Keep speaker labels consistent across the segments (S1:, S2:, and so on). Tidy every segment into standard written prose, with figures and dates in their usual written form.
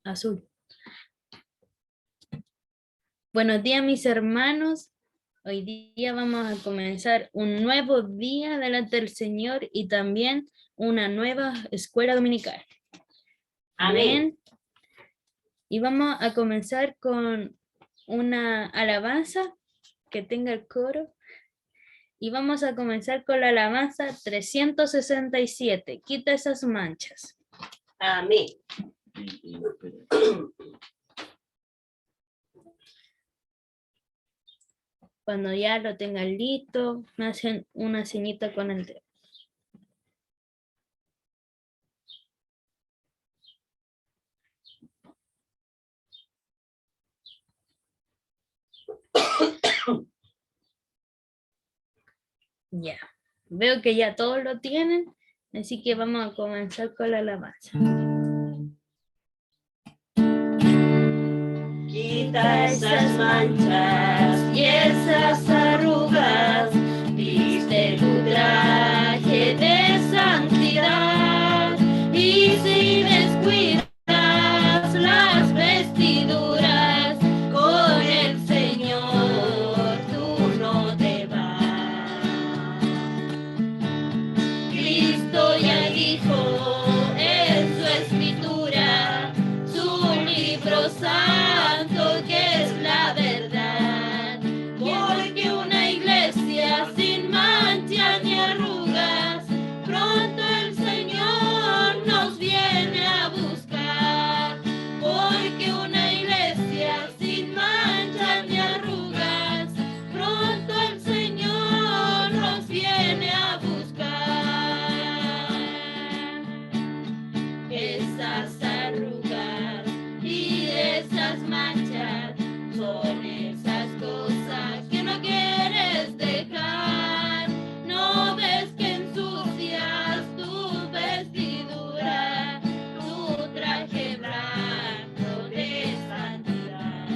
S1: azul. Buenos días, mis hermanos. Hoy día vamos a comenzar un nuevo día delante del Señor y también una nueva escuela dominical. Amén. Y vamos a comenzar con una alabanza que tenga el coro. Y vamos a comenzar con la alabanza 367. Quita esas manchas.
S2: Amén.
S1: Cuando ya lo tengan listo, me hacen una señita con el dedo. Ya, veo que ya todos lo tienen, así que vamos a comenzar con la alabanza.
S2: Quita esas manchas y esas arrugas, viste tu traje de santidad, y si descuidas las vestiduras, con el Señor tú no te vas. Cristo ya dijo en su escritura, su libro santo que es la verdad, porque una iglesia sin mancha ni arrugas, pronto el Señor nos viene a buscar, porque una iglesia sin mancha ni arrugas, pronto el Señor nos viene a buscar. Esas arrugas y esas manchas son esas cosas que no quieres dejar. No ves que ensucias tu vestidura, tu traje blanco de santidad.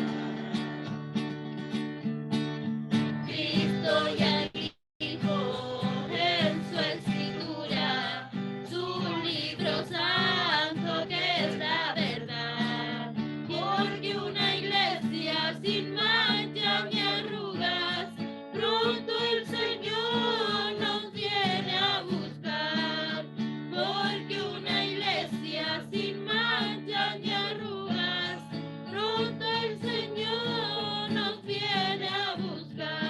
S2: Cristo ya dijo en su escritura, su libro santo que es la verdad, porque una iglesia sin mancha ni arrugas, pronto el Señor nos viene a buscar, porque una iglesia sin mancha ni arrugas, pronto el Señor nos viene a buscar.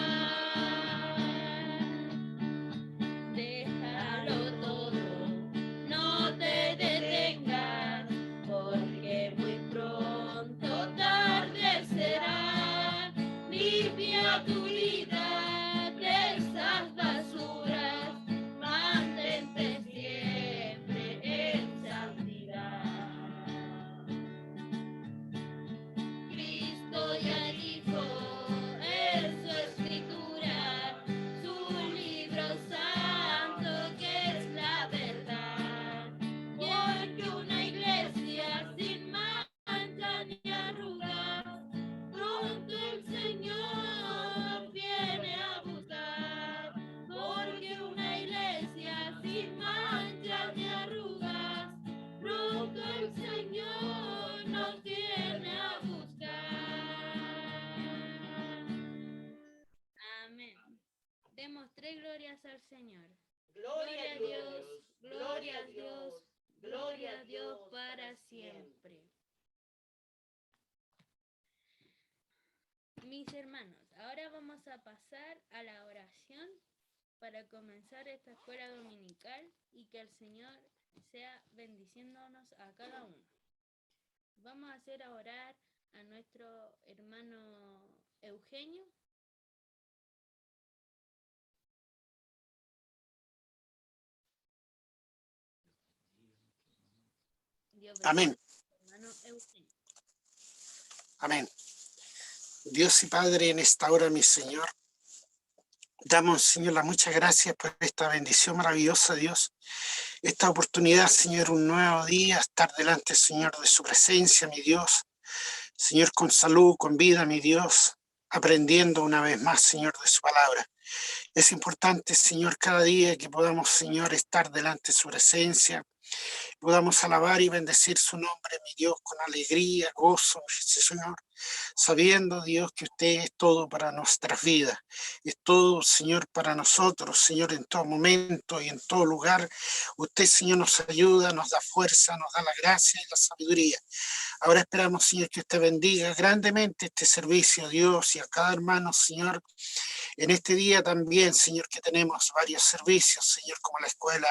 S2: Déjalo todo, no te detengas, porque muy pronto tarde será. Limpia tu vida de esas basuras, mantente siempre en santidad. Cristo ya dijo en su escritura, su libro santo que es la verdad, porque una iglesia sin mancha ni arrugas, pronto el Señor viene a buscar, porque una iglesia sin mancha ni arrugas, pronto el Señor nos viene a buscar.
S1: Amén. Demos 3 glorias al Señor.
S2: Gloria a Dios,
S1: gloria a Dios, gloria a Dios para siempre. Mis hermanos, ahora vamos a pasar a la oración para comenzar esta escuela dominical y que el Señor sea bendiciéndonos a cada uno. Vamos a hacer orar a nuestro hermano Eugenio.
S3: Amén.
S1: Hermano Eugenio.
S3: Amén. Dios y Padre, en esta hora, mi Señor, damos, Señor, las muchas gracias por esta bendición maravillosa, Dios. Esta oportunidad, Señor, un nuevo día, estar delante, Señor, de su presencia, mi Dios. Señor, con salud, con vida, mi Dios, aprendiendo una vez más, Señor, de su palabra. Es importante, Señor, cada día que podamos, Señor, estar delante de su presencia, Podamos alabar y bendecir su nombre, mi Dios, con alegría, gozo, Señor, sabiendo, Dios, que usted es todo para nuestras vidas, es todo, Señor, para nosotros, Señor, en todo momento y en todo lugar. Usted, Señor, nos ayuda, nos da fuerza, nos da la gracia y la sabiduría. Ahora esperamos, Señor, que usted bendiga grandemente este servicio, Dios, y a cada hermano, Señor. En este día también, Señor, que tenemos varios servicios, Señor, como la escuela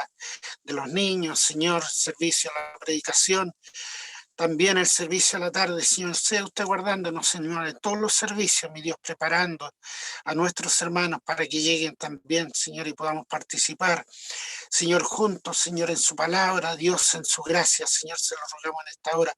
S3: de los niños, Señor, servicio a la predicación, también el servicio a la tarde, Señor, sea usted guardándonos, Señor, en todos los servicios, mi Dios, preparando a nuestros hermanos para que lleguen también, Señor, y podamos participar, Señor, juntos, Señor, en su palabra, Dios, en su gracia, Señor, se lo rogamos en esta hora.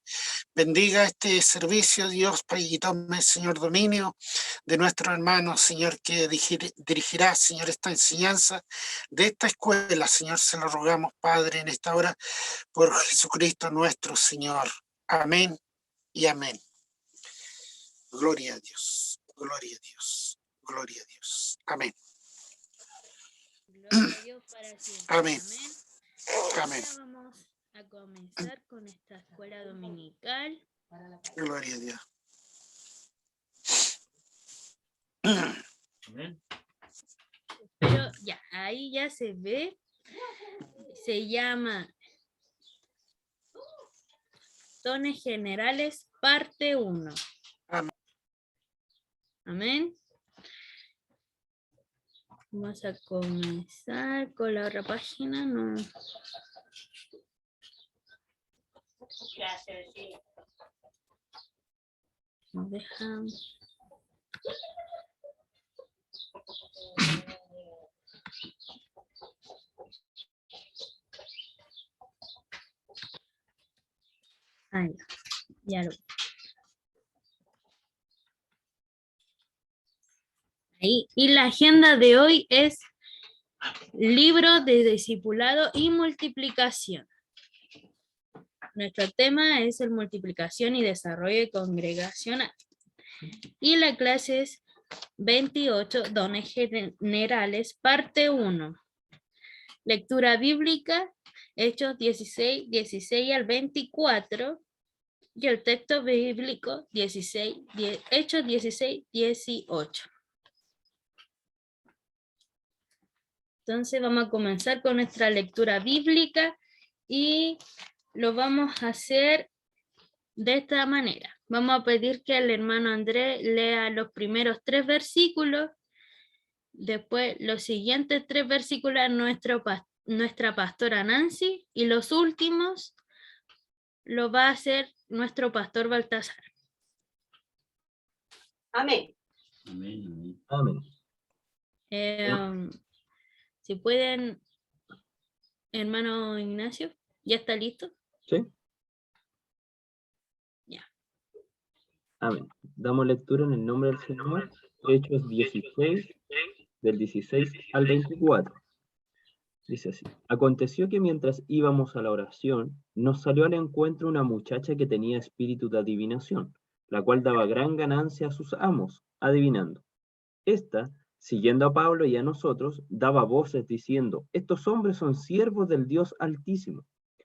S3: Bendiga este servicio, Dios, y tome, Señor, dominio de nuestro hermano, Señor, que dirigirá, Señor, esta enseñanza de esta escuela, Señor, se lo rogamos, Padre, en esta hora, por Jesucristo nuestro Señor. Amén y amén. Gloria a Dios, gloria a Dios, gloria a Dios. Amén.
S1: Gloria a Dios para siempre.
S3: Amén.
S1: Amén.
S3: Amén.
S1: Ahora vamos a comenzar con esta escuela dominical.
S3: Gloria a Dios.
S4: Amén.
S1: Pero ya, ahí ya se ve. Se llama Dones Generales, parte 1.
S3: Amén.
S1: Amén. Vamos a comenzar con la otra página. No. Nos dejan. Ahí, ya lo. Ahí. Y la agenda de hoy es libro de discipulado y multiplicación. Nuestro tema es el multiplicación y desarrollo congregacional. Y la clase es 28, dones generales, parte 1. Lectura bíblica, Hechos 16, 16 al 24. Y el texto bíblico, Hechos 16, 18. Entonces vamos a comenzar con nuestra lectura bíblica y lo vamos a hacer de esta manera. Vamos a pedir que el hermano Andrés lea los primeros 3 versículos, después los siguientes 3 versículos nuestra pastora Nancy y los últimos lo va a hacer nuestro pastor Baltasar.
S2: Amén.
S4: Amén. Amén.
S1: Si pueden, hermano Ignacio, ¿ya está listo?
S5: ¿Sí?
S1: Ya.
S5: Amén. Damos lectura en el nombre del Señor, Hechos 16, del 16 al 24. Dice así: aconteció que mientras íbamos a la oración, nos salió al encuentro una muchacha que tenía espíritu de adivinación, la cual daba gran ganancia a sus amos, adivinando. Esta, siguiendo a Pablo y a nosotros, daba voces diciendo: estos hombres son siervos del Dios Altísimo,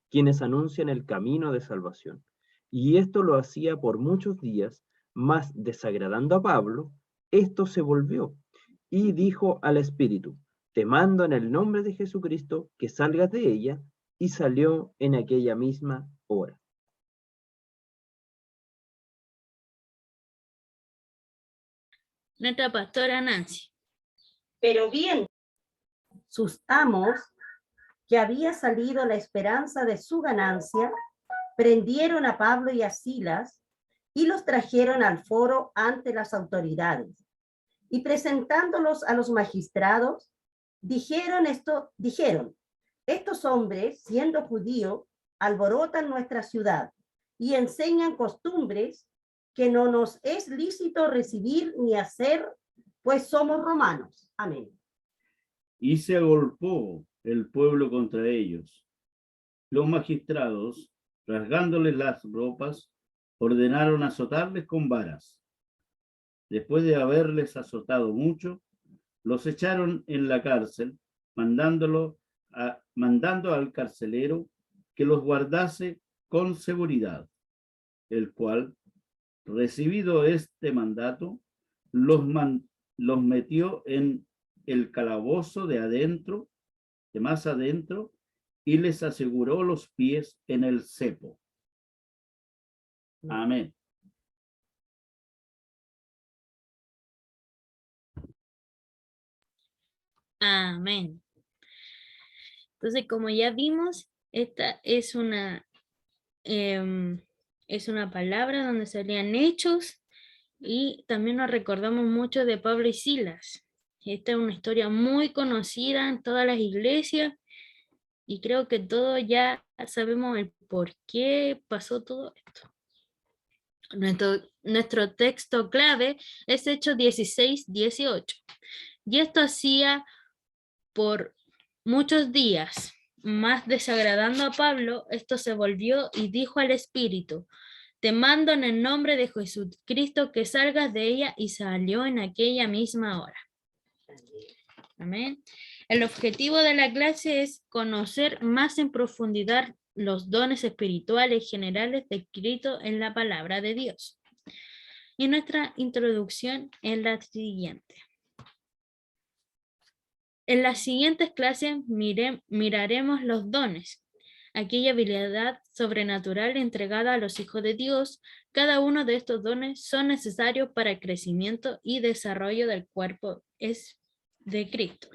S5: quienes anuncian el camino de salvación. Y esto lo hacía por muchos días, mas desagradando a Pablo, esto se volvió y dijo al espíritu: te mando en el nombre de Jesucristo que salgas de ella, y salió en aquella misma hora.
S1: Nuestra pastora Nancy.
S2: Pero bien, sus amos, que había salido la esperanza de su ganancia, prendieron a Pablo y a Silas y los trajeron al foro ante las autoridades. Y presentándolos a los magistrados, dijeron, estos hombres, siendo judíos, alborotan nuestra ciudad y enseñan costumbres que no nos es lícito recibir ni hacer, pues somos romanos. Amén.
S4: Y se agolpó el pueblo contra ellos. Los magistrados, rasgándoles las ropas, ordenaron azotarles con varas. Después de haberles azotado mucho, los echaron en la cárcel, mandando al carcelero que los guardase con seguridad, el cual, recibido este mandato, los metió en el calabozo de más adentro, y les aseguró los pies en el cepo. Amén.
S1: Amén. Entonces, como ya vimos, esta es una palabra donde salían hechos, y también nos recordamos mucho de Pablo y Silas. Esta es una historia muy conocida en todas las iglesias, y creo que todos ya sabemos el por qué pasó todo esto. Nuestro texto clave es Hechos 16:18. Y esto hacía por muchos días, más desagradando a Pablo, esto se volvió y dijo al Espíritu: te mando en el nombre de Jesucristo que salgas de ella, y salió en aquella misma hora. Amén. El objetivo de la clase es conocer más en profundidad los dones espirituales generales descritos en la palabra de Dios. Y nuestra introducción es la siguiente. En las siguientes clases miraremos los dones, aquella habilidad sobrenatural entregada a los hijos de Dios. Cada uno de estos dones son necesarios para el crecimiento y desarrollo del cuerpo de Cristo.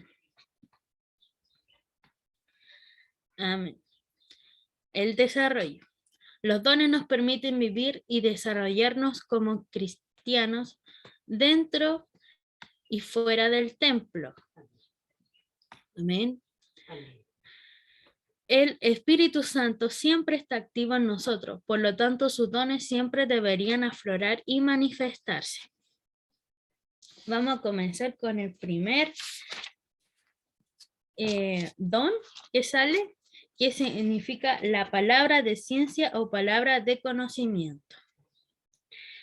S1: Amén. El desarrollo. Los dones nos permiten vivir y desarrollarnos como cristianos dentro y fuera del templo. Amén. El Espíritu Santo siempre está activo en nosotros, por lo tanto sus dones siempre deberían aflorar y manifestarse. Vamos a comenzar con el primer don que sale, que significa la palabra de ciencia o palabra de conocimiento.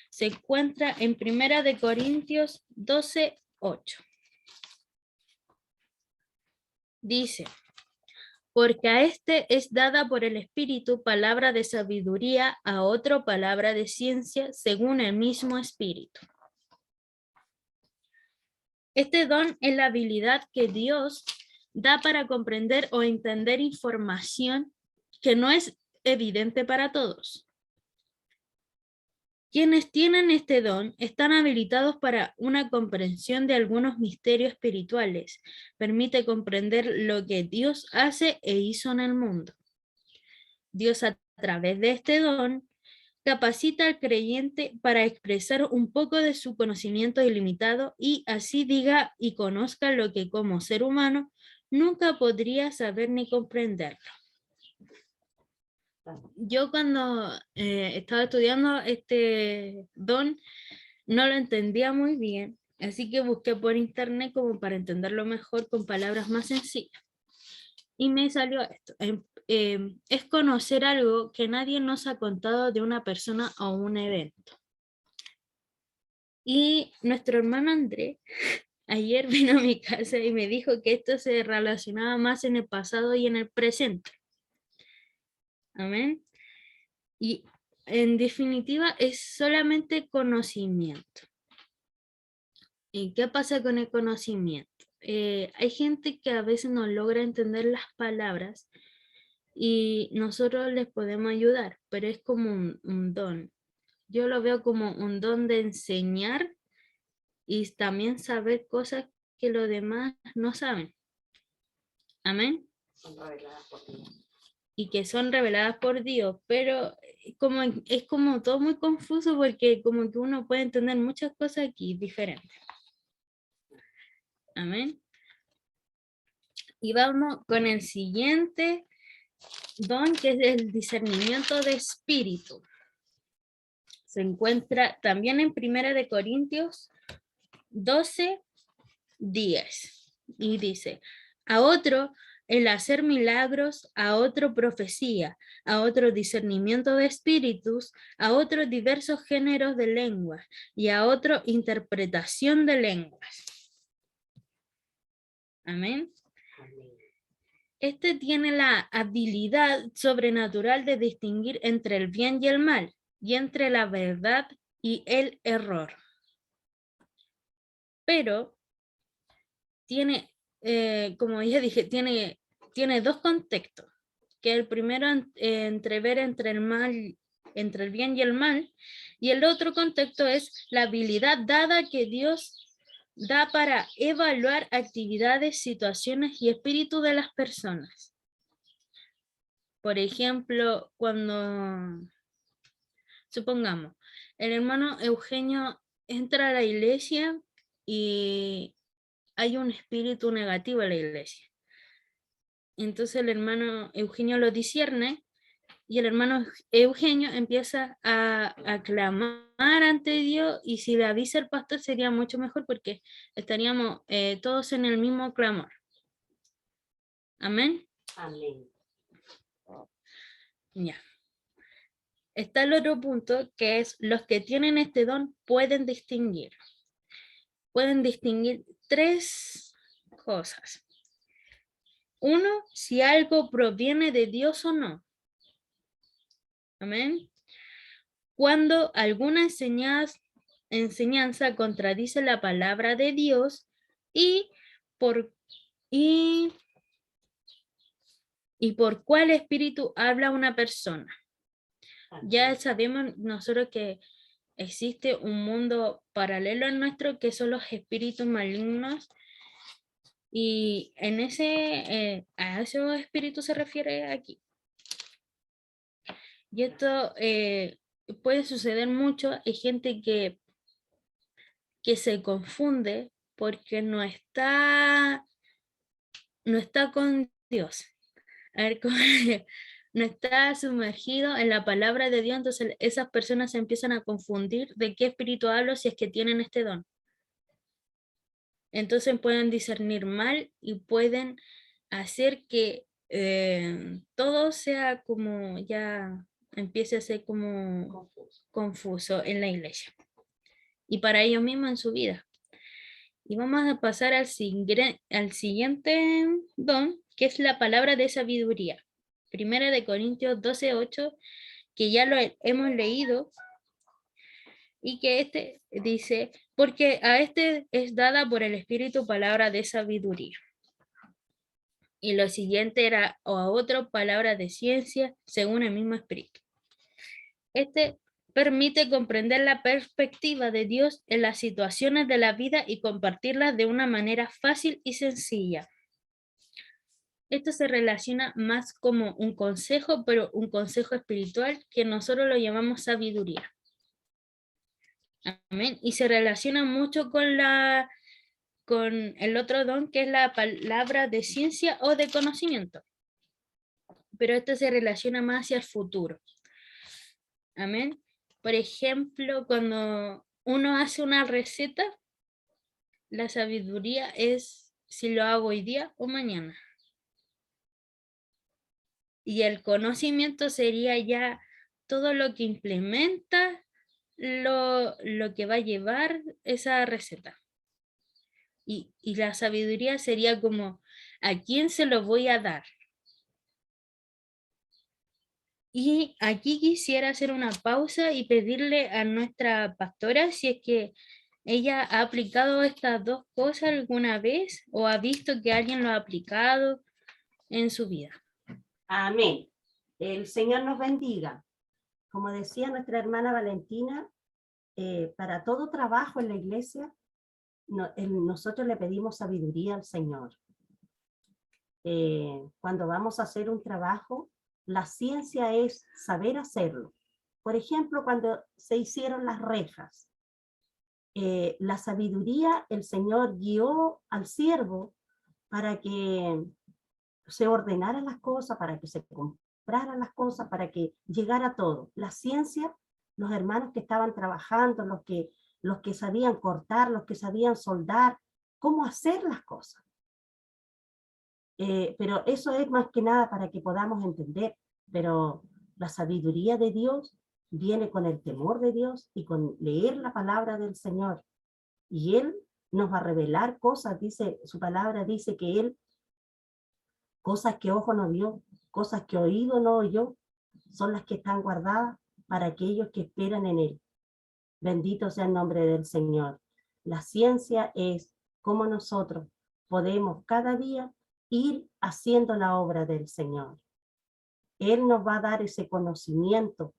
S1: Se encuentra en 1 Corintios 12:8. Dice: porque a este es dada por el Espíritu palabra de sabiduría, a otro palabra de ciencia, según el mismo Espíritu. Este don es la habilidad que Dios da para comprender o entender información que no es evidente para todos. Quienes tienen este don están habilitados para una comprensión de algunos misterios espirituales. Permite comprender lo que Dios hace e hizo en el mundo. Dios, a través de este don, capacita al creyente para expresar un poco de su conocimiento ilimitado, y así diga y conozca lo que como ser humano nunca podría saber ni comprenderlo. Yo cuando estaba estudiando este don no lo entendía muy bien, así que busqué por internet como para entenderlo mejor con palabras más sencillas. Y me salió esto. Es conocer algo que nadie nos ha contado de una persona o un evento. Y nuestro hermano André ayer vino a mi casa y me dijo que esto se relacionaba más en el pasado y en el presente. Amén. Y en definitiva es solamente conocimiento. ¿Y qué pasa con el conocimiento? Hay gente que a veces no logra entender las palabras y nosotros les podemos ayudar, pero es como un don. Yo lo veo como un don de enseñar y también saber cosas que los demás no saben. Amén.
S2: Son reveladas por Dios.
S1: Y que son reveladas por Dios, pero es como todo muy confuso, porque como que uno puede entender muchas cosas aquí diferentes. Amén. Y vamos con el siguiente don, que es el discernimiento de espíritu. Se encuentra también en 1 Corintios 12:10. Y dice: a otro el hacer milagros, a otro profecía, a otro discernimiento de espíritus, a otros diversos géneros de lenguas, y a otro interpretación de lenguas. Amén. Este tiene la habilidad sobrenatural de distinguir entre el bien y el mal, y entre la verdad y el error. Pero tiene, como ya dije, tiene dos contextos, que el primero entrever entre el bien y el mal, y el otro contexto es la habilidad dada que Dios da para evaluar actividades, situaciones y espíritu de las personas. Por ejemplo, cuando, supongamos, el hermano Eugenio entra a la iglesia y hay un espíritu negativo en la iglesia. Entonces el hermano Eugenio lo discierne y el hermano Eugenio empieza a clamar ante Dios, y si le avisa el pastor sería mucho mejor porque estaríamos todos en el mismo clamor. Amén.
S2: Amén.
S1: Ya. Está el otro punto, que es los que tienen este don pueden distinguir. Pueden distinguir tres cosas. Uno, si algo proviene de Dios o no. Amén. Cuando alguna enseñanza contradice la palabra de Dios y por cuál espíritu habla una persona. Ya sabemos nosotros que existe un mundo paralelo al nuestro, que son los espíritus malignos, y en a esos espíritus se refiere aquí. Y esto puede suceder mucho. Hay gente que se confunde porque no está con Dios. A ver, no está sumergido en la palabra de Dios, entonces esas personas se empiezan a confundir de qué espíritu hablo si es que tienen este don. Entonces pueden discernir mal y pueden hacer que todo sea como ya empiece a ser como confuso en la iglesia y para ellos mismos en su vida. Y vamos a pasar al siguiente don, que es la palabra de sabiduría. Primera de Corintios 12:8, que ya lo hemos leído, y que dice, porque a este es dada por el Espíritu palabra de sabiduría. Y lo siguiente era, o a otro, palabra de ciencia, según el mismo Espíritu. Este permite comprender la perspectiva de Dios en las situaciones de la vida y compartirlas de una manera fácil y sencilla. Esto se relaciona más como un consejo, pero un consejo espiritual que nosotros lo llamamos sabiduría. Amén. Y se relaciona mucho con el otro don, que es la palabra de ciencia o de conocimiento. Pero esto se relaciona más hacia el futuro. Amén. Por ejemplo, cuando uno hace una receta, la sabiduría es si lo hago hoy día o mañana. Y el conocimiento sería ya todo lo que implementa lo que va a llevar esa receta. Y la sabiduría sería como, ¿a quién se lo voy a dar? Y aquí quisiera hacer una pausa y pedirle a nuestra pastora si es que ella ha aplicado estas dos cosas alguna vez o ha visto que alguien lo ha aplicado en su vida.
S2: Amén. El Señor nos bendiga. Como decía nuestra hermana Valentina, para todo trabajo en la iglesia, nosotros le pedimos sabiduría al Señor. Cuando vamos a hacer un trabajo, la ciencia es saber hacerlo. Por ejemplo, cuando se hicieron las rejas, la sabiduría, el Señor guió al siervo para que se ordenaran las cosas, para que se compraran las cosas, para que llegara todo. La ciencia, los hermanos que estaban trabajando, los que sabían cortar, los que sabían soldar, cómo hacer las cosas. Pero eso es más que nada para que podamos entender, pero la sabiduría de Dios viene con el temor de Dios y con leer la palabra del Señor. Y Él nos va a revelar cosas, dice, su palabra dice que Él Cosas que ojo no vio, cosas que oído no oyó, son las que están guardadas para aquellos que esperan en Él. Bendito sea el nombre del Señor. La ciencia es cómo nosotros podemos cada día ir haciendo la obra del Señor. Él nos va a dar ese conocimiento,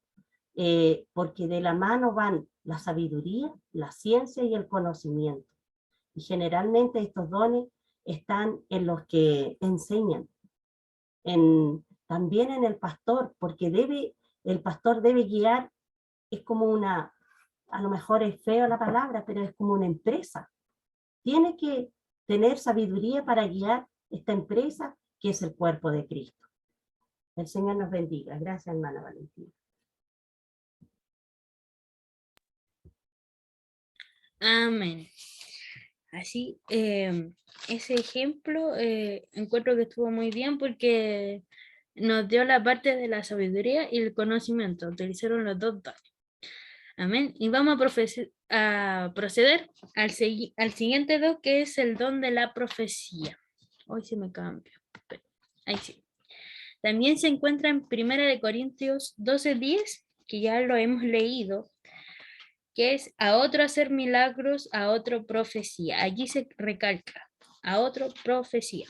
S2: porque de la mano van la sabiduría, la ciencia y el conocimiento. Y generalmente estos dones están en los que enseñan, también en el pastor, porque el pastor debe guiar, es como una, a lo mejor es feo la palabra, pero es como una empresa. Tiene que tener sabiduría para guiar esta empresa que es el cuerpo de Cristo. El Señor nos bendiga. Gracias, hermana Valentina.
S1: Amén. Así, ese ejemplo encuentro que estuvo muy bien porque nos dio la parte de la sabiduría y el conocimiento. Utilizaron los dos dones. Amén. Y vamos a proceder al siguiente don, que es el don de la profecía. Hoy sí me cambio. Ahí sí. También se encuentra en 1 Corintios 12:10, que ya lo hemos leído, que es a otro hacer milagros, a otro profecía. Allí se recalca, a otro profecía.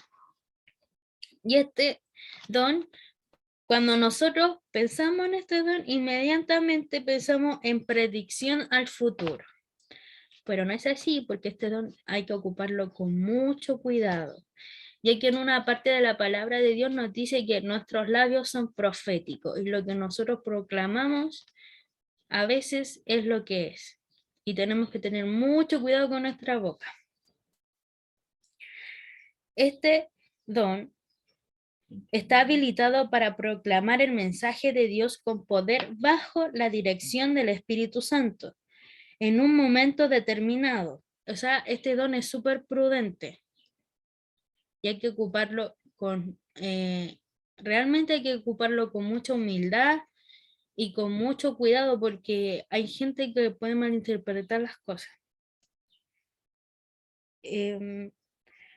S1: Y este don, cuando nosotros pensamos en este don, inmediatamente pensamos en predicción al futuro. Pero no es así, porque este don hay que ocuparlo con mucho cuidado, ya que en una parte de la palabra de Dios nos dice que nuestros labios son proféticos y lo que nosotros proclamamos a veces es lo que es. Y tenemos que tener mucho cuidado con nuestra boca. Este don está habilitado para proclamar el mensaje de Dios con poder bajo la dirección del Espíritu Santo en un momento determinado. O sea, este don es súper prudente y hay que ocuparlo realmente hay que ocuparlo con mucha humildad y con mucho cuidado, porque hay gente que puede malinterpretar las cosas.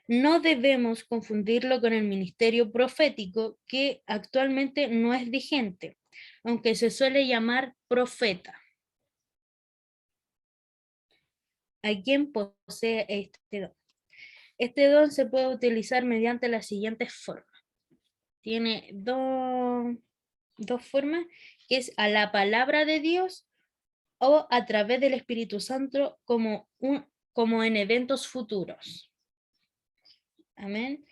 S1: No debemos confundirlo con el ministerio profético, que actualmente no es vigente, aunque se suele llamar profeta. ¿A quién posee este don? Este don se puede utilizar mediante las siguientes formas. Tiene dos formas, que es a la palabra de Dios o a través del Espíritu Santo como en eventos futuros. Amén.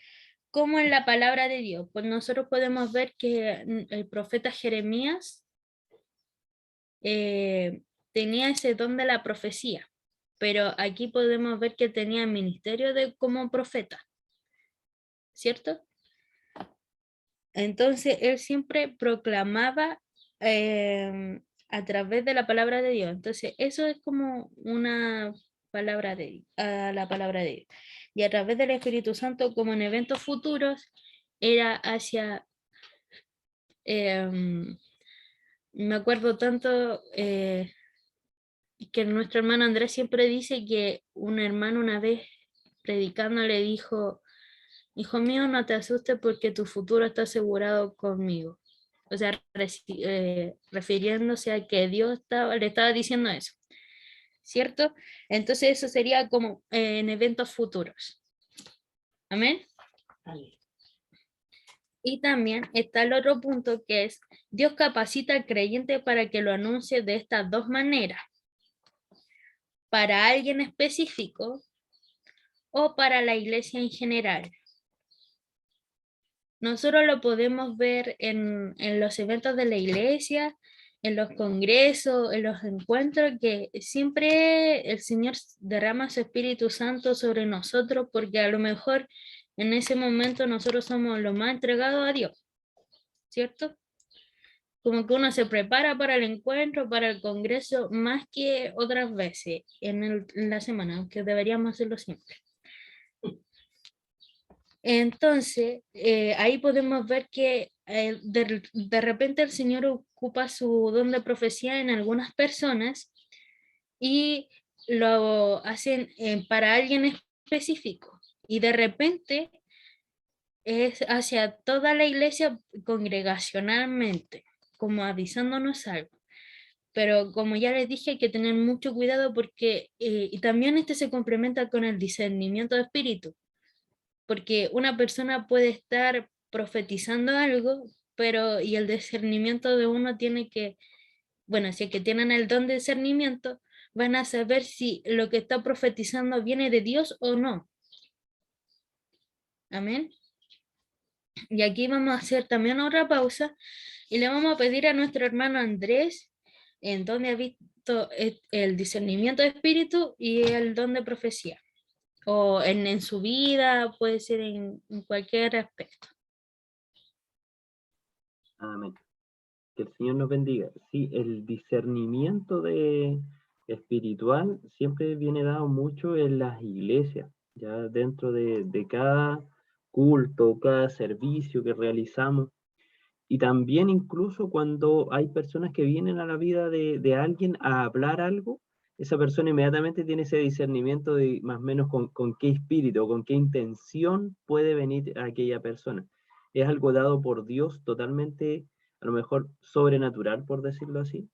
S1: Como en la palabra de Dios, pues nosotros podemos ver que el profeta Jeremías tenía ese don de la profecía, pero aquí podemos ver que tenía ministerio como profeta, ¿cierto? Entonces él siempre proclamaba a través de la palabra de Dios. Entonces eso es como una palabra la palabra de Dios. Y a través del Espíritu Santo, como en eventos futuros, era hacia... me acuerdo tanto que nuestro hermano Andrés siempre dice que un hermano una vez predicando le dijo: hijo mío, no te asustes porque tu futuro está asegurado conmigo. O sea, refiriéndose a que Dios le estaba diciendo eso, ¿cierto? Entonces eso sería como en eventos futuros. Amén. Y también está el otro punto, que es: Dios capacita al creyente para que lo anuncie de estas dos maneras, para alguien específico o para la iglesia en general. Nosotros lo podemos ver en los eventos de la iglesia, en los congresos, en los encuentros, que siempre el Señor derrama su Espíritu Santo sobre nosotros, porque a lo mejor en ese momento nosotros somos los más entregados a Dios, ¿cierto? Como que uno se prepara para el encuentro, para el congreso, más que otras veces en la semana, aunque deberíamos hacerlo siempre. Entonces, ahí podemos ver que de repente el Señor ocupa su don de profecía en algunas personas y lo hacen para alguien específico. Y de repente es hacia toda la iglesia congregacionalmente, como avisándonos algo. Pero como ya les dije, hay que tener mucho cuidado porque, y también este se complementa con el discernimiento de espíritu, porque una persona puede estar profetizando algo, pero y el discernimiento de uno tiene que, bueno, si es que tienen el don de discernimiento, van a saber si lo que está profetizando viene de Dios o no. Amén. Y aquí vamos a hacer también otra pausa y le vamos a pedir a nuestro hermano Andrés en donde ha visto el discernimiento de espíritu y el don de profecía. O en su vida, puede ser en cualquier aspecto.
S5: Amén. Que el Señor nos bendiga. Sí, el discernimiento espiritual siempre viene dado mucho en las iglesias, ya dentro de cada culto, cada servicio que realizamos. Y también incluso cuando hay personas que vienen a la vida de alguien a hablar algo, esa persona inmediatamente tiene ese discernimiento de más o menos con qué espíritu, con qué intención puede venir aquella persona. Es algo dado por Dios totalmente, a lo mejor sobrenatural, por decirlo así.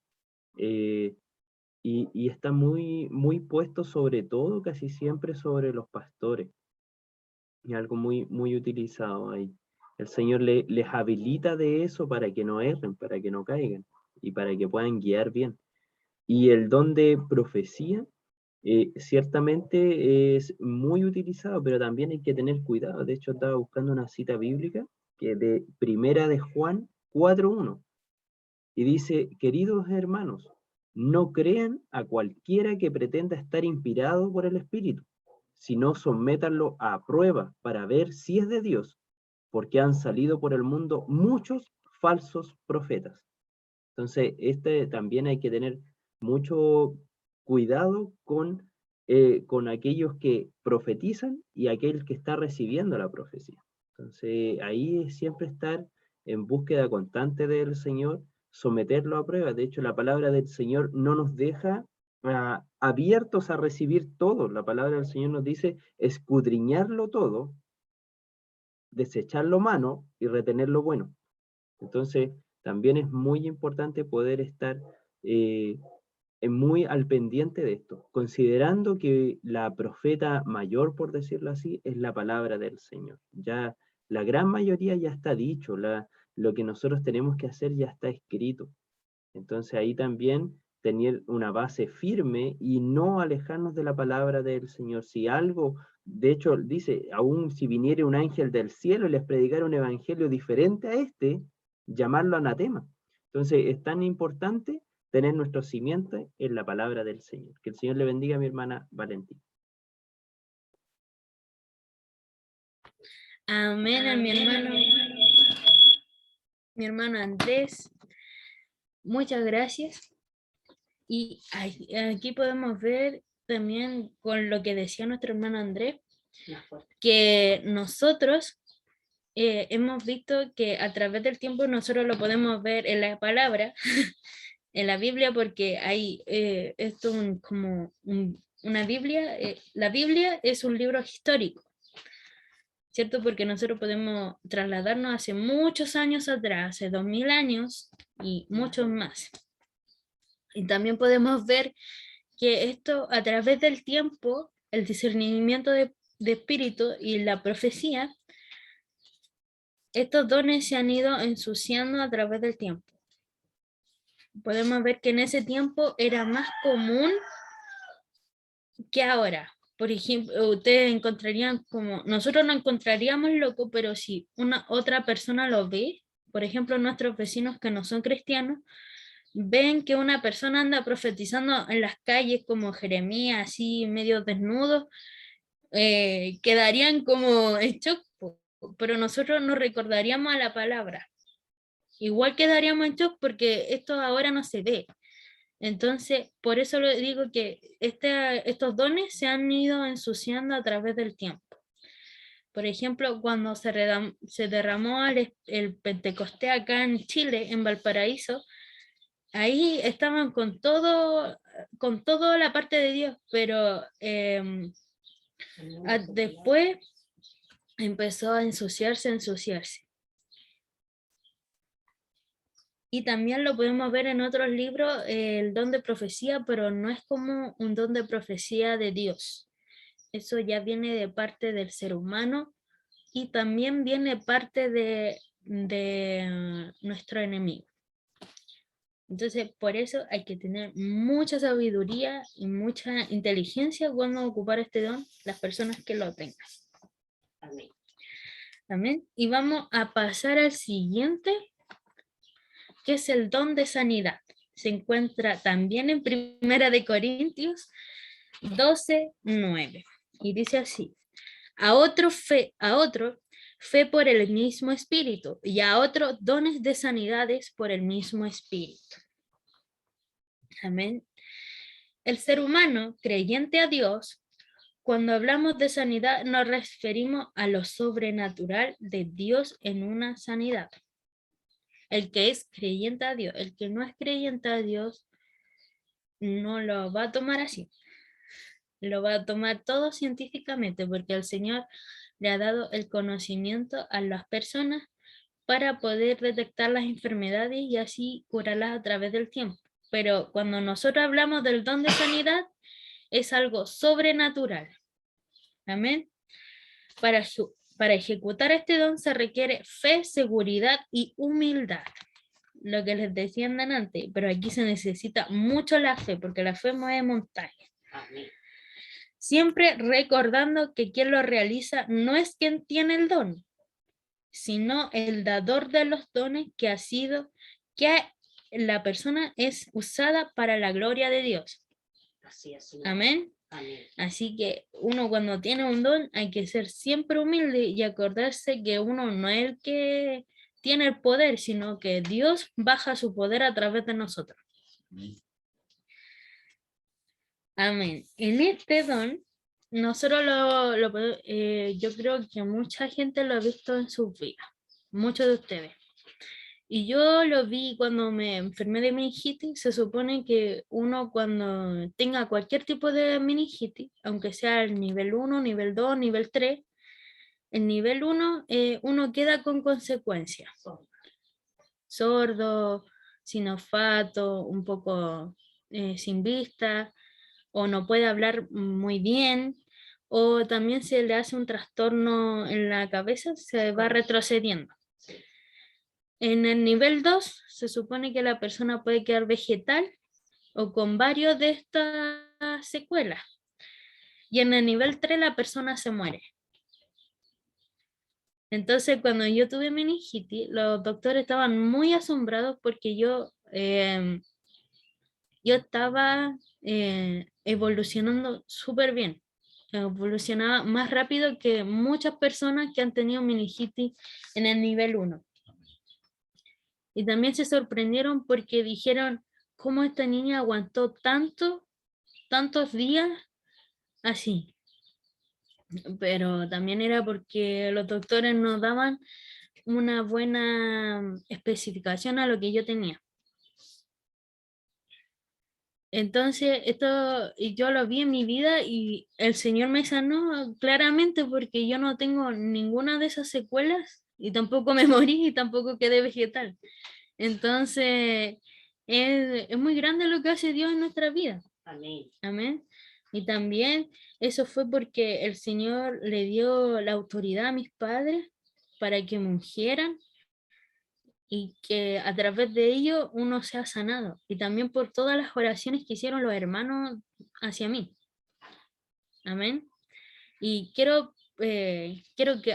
S5: Y está muy, muy puesto sobre todo, casi siempre sobre los pastores. Es algo muy, muy utilizado ahí. El Señor les habilita de eso para que no erren, para que no caigan y para que puedan guiar bien. Y el don de profecía ciertamente es muy utilizado, pero también hay que tener cuidado. De hecho, estaba buscando una cita bíblica que de Primera de Juan 4:1 y dice: queridos hermanos, no crean a cualquiera que pretenda estar inspirado por el Espíritu, sino sométanlo a prueba para ver si es de Dios, porque han salido por el mundo muchos falsos profetas. Entonces, también hay que tener mucho cuidado con aquellos que profetizan y aquel que está recibiendo la profecía. Entonces, ahí es siempre estar en búsqueda constante del Señor, someterlo a prueba. De hecho, la palabra del Señor no nos deja abiertos a recibir todo. La palabra del Señor nos dice escudriñarlo todo, desechar lo malo y retener lo bueno. Entonces, también es muy importante poder estar muy al pendiente de esto, considerando que la profeta mayor, por decirlo así, es la palabra del Señor. Ya la gran mayoría ya está dicho, lo que nosotros tenemos que hacer ya está escrito. Entonces ahí también tener una base firme y no alejarnos de la palabra del Señor. Si algo, de hecho dice, aún si viniera un ángel del cielo y les predicara un evangelio diferente a este, llamarlo anatema. Entonces es tan importante tener nuestro cimiento en la palabra del Señor. Que el Señor le bendiga a mi hermana Valentina.
S1: Amén a mi hermano Andrés. Muchas gracias. Y aquí podemos ver también con lo que decía nuestro hermano Andrés, que nosotros hemos visto que a través del tiempo nosotros lo podemos ver en la palabra, en la Biblia, porque hay esto como una Biblia, la Biblia es un libro histórico, ¿cierto? Porque nosotros podemos trasladarnos hace muchos años atrás, hace 2000 años y muchos más. Y también podemos ver que esto a través del tiempo, el discernimiento de espíritu y la profecía, estos dones se han ido ensuciando a través del tiempo. Podemos ver que en ese tiempo era más común que ahora. Por ejemplo, ustedes encontrarían como, nosotros no encontraríamos loco, pero si una otra persona lo ve, por ejemplo, nuestros vecinos que no son cristianos, ven que una persona anda profetizando en las calles como Jeremías, así medio desnudo, quedarían como en shock, pero nosotros nos recordaríamos a la palabra. Igual quedaríamos en shock porque esto ahora no se ve. Entonces, por eso le digo que estos dones se han ido ensuciando a través del tiempo. Por ejemplo, cuando se derramó el Pentecostés acá en Chile, en Valparaíso, ahí estaban con toda la parte de Dios, pero después empezó a ensuciarse. Y también lo podemos ver en otros libros, el don de profecía, pero no es como un don de profecía de Dios. Eso ya viene de parte del ser humano y también viene parte de nuestro enemigo. Entonces, por eso hay que tener mucha sabiduría y mucha inteligencia cuando ocupar este don, las personas que lo tengan.
S2: Amén.
S1: Amén. Y vamos a pasar al siguiente, que es el don de sanidad. Se encuentra también en 1 de Corintios 12:9. Y dice así: a otro fe por el mismo espíritu, y a otro dones de sanidades por el mismo espíritu. Amén. El ser humano creyente a Dios, cuando hablamos de sanidad, nos referimos a lo sobrenatural de Dios en una sanidad. El que es creyente a Dios, el que no es creyente a Dios, no lo va a tomar así. Lo va a tomar todo científicamente, porque el Señor le ha dado el conocimiento a las personas para poder detectar las enfermedades y así curarlas a través del tiempo. Pero cuando nosotros hablamos del don de sanidad, es algo sobrenatural. Amén. Para ejecutar este don se requiere fe, seguridad y humildad. Lo que les decía antes, pero aquí se necesita mucho la fe, porque la fe mueve montañas.
S2: Amén.
S1: Siempre recordando que quien lo realiza no es quien tiene el don, sino el dador de los dones, que la persona es usada para la gloria de Dios.
S2: Así es.
S1: Amén.
S2: Amén.
S1: Así que uno cuando tiene un don hay que ser siempre humilde y acordarse que uno no es el que tiene el poder, sino que Dios baja su poder a través de nosotros. Amén. En este don, nosotros yo creo que mucha gente lo ha visto en sus vidas, muchos de ustedes. Y yo lo vi cuando me enfermé de meningitis. Se supone que uno cuando tenga cualquier tipo de meningitis, aunque sea el nivel 1, nivel 2, nivel 3, el nivel 1 uno queda con consecuencias. Sordo, sin olfato, un poco sin vista, o no puede hablar muy bien, o también se le hace un trastorno en la cabeza, se va retrocediendo. En el nivel 2 se supone que la persona puede quedar vegetal o con varios de estas secuelas. Y en el nivel 3 la persona se muere. Entonces, cuando yo tuve meningitis, los doctores estaban muy asombrados porque yo estaba evolucionando súper bien. Evolucionaba más rápido que muchas personas que han tenido meningitis en el nivel 1. Y también se sorprendieron porque dijeron, ¿cómo esta niña aguantó tantos días así? Pero también era porque los doctores nos daban una buena especificación a lo que yo tenía. Entonces, yo lo vi en mi vida y el Señor me sanó claramente porque yo no tengo ninguna de esas secuelas y tampoco me morí y tampoco quedé vegetal. Entonces, es muy grande lo que hace Dios en nuestra vida.
S2: Amén.
S1: Amén. Y también eso fue porque el Señor le dio la autoridad a mis padres para que me ungieran y que a través de ello uno sea sanado. Y también por todas las oraciones que hicieron los hermanos hacia mí. Amén. Y quiero que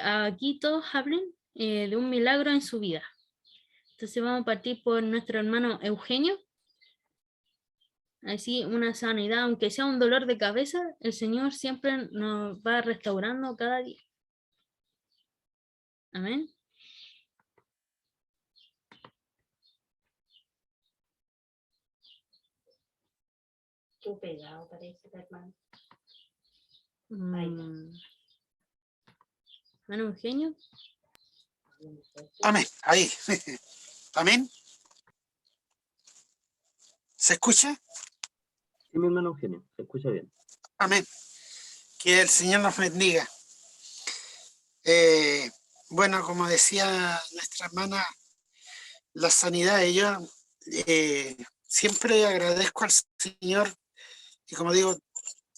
S1: aquí todos hablen de un milagro en su vida. Entonces vamos a partir por nuestro hermano Eugenio. Así una sanidad, aunque sea un dolor de cabeza, el Señor siempre nos va restaurando cada día. Amén.
S2: Tú pegado parece, hermano.
S1: Hermano Eugenio.
S3: Amén, ahí. Amén. ¿Se escucha?
S5: Sí, mi hermano Eugenio, se escucha bien.
S3: Amén. Que el Señor nos bendiga. Bueno, como decía nuestra hermana, la sanidad, yo siempre agradezco al Señor, y como digo,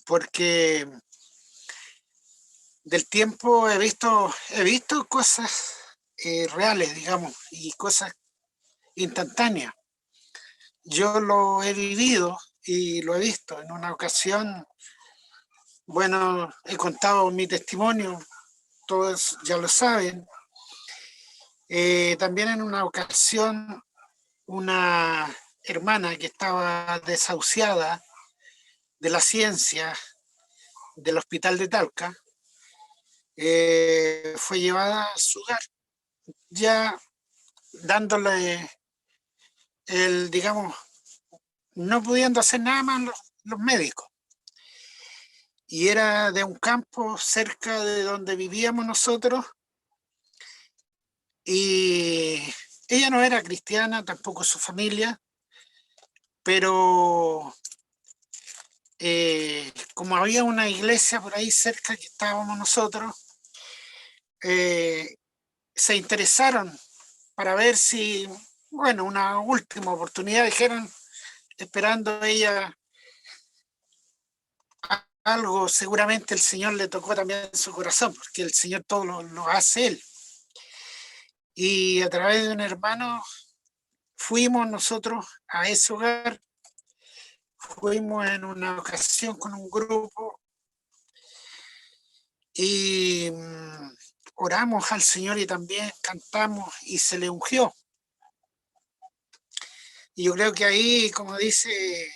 S3: porque del tiempo he visto cosas reales, digamos, y cosas instantáneas. Yo lo he vivido y lo he visto. En una ocasión, bueno, he contado mi testimonio, todos ya lo saben. También en una ocasión, una hermana que estaba desahuciada de la ciencia del hospital de Talca, fue llevada a su hogar, ya dándole digamos, no pudiendo hacer nada más los médicos. Y era de un campo cerca de donde vivíamos nosotros, y ella no era cristiana, tampoco su familia, pero como había una iglesia por ahí cerca que estábamos nosotros, se interesaron para ver si, bueno, una última oportunidad, dijeron, esperando ella algo, seguramente el Señor le tocó también su corazón, porque el Señor todo lo hace Él. Y a través de un hermano fuimos nosotros a ese hogar, fuimos en una ocasión con un grupo y oramos al Señor y también cantamos y se le ungió. Y yo creo que ahí, como dice,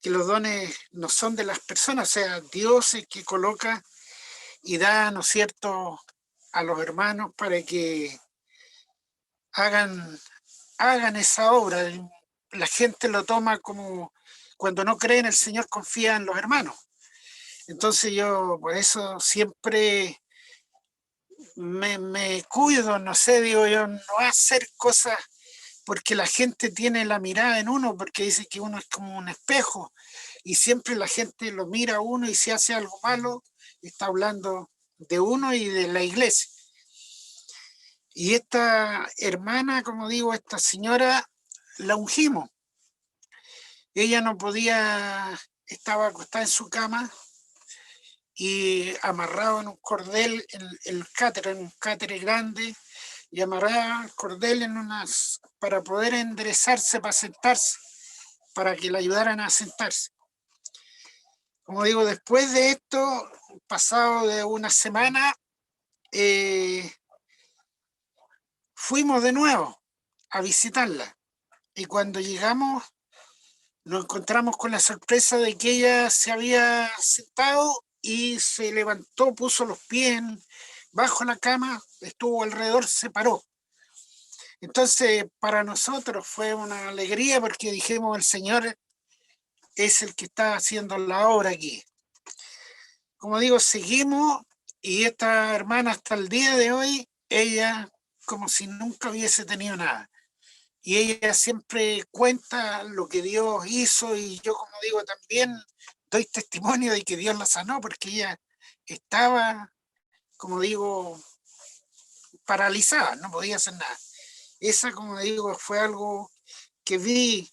S3: que los dones no son de las personas, o sea, Dios es que coloca y da, ¿no es cierto?, a los hermanos para que hagan esa obra. La gente lo toma como, cuando no cree en el Señor, confía en los hermanos. Entonces yo por eso siempre me cuido, no sé, digo yo, no hacer cosas porque la gente tiene la mirada en uno, porque dice que uno es como un espejo, y siempre la gente lo mira a uno, y si hace algo malo, está hablando de uno y de la iglesia. Y esta hermana, como digo, esta señora, la ungimos. Ella no podía, estaba acostada en su cama y amarrado en un cordel, en un cátere grande, y amarraba el cordel para poder enderezarse, para sentarse, para que la ayudaran a sentarse. Como digo, después de esto, pasado de una semana, fuimos de nuevo a visitarla. Y cuando llegamos, nos encontramos con la sorpresa de que ella se había sentado y se levantó, puso los pies bajo la cama, estuvo alrededor, se paró. Entonces, para nosotros fue una alegría porque dijimos, el Señor es el que está haciendo la obra aquí. Como digo, seguimos, y esta hermana hasta el día de hoy, ella como si nunca hubiese tenido nada. Y ella siempre cuenta lo que Dios hizo, y yo, como digo, también doy testimonio de que Dios la sanó, porque ella estaba, como digo, paralizada, no podía hacer nada. Esa, como digo, fue algo que vi.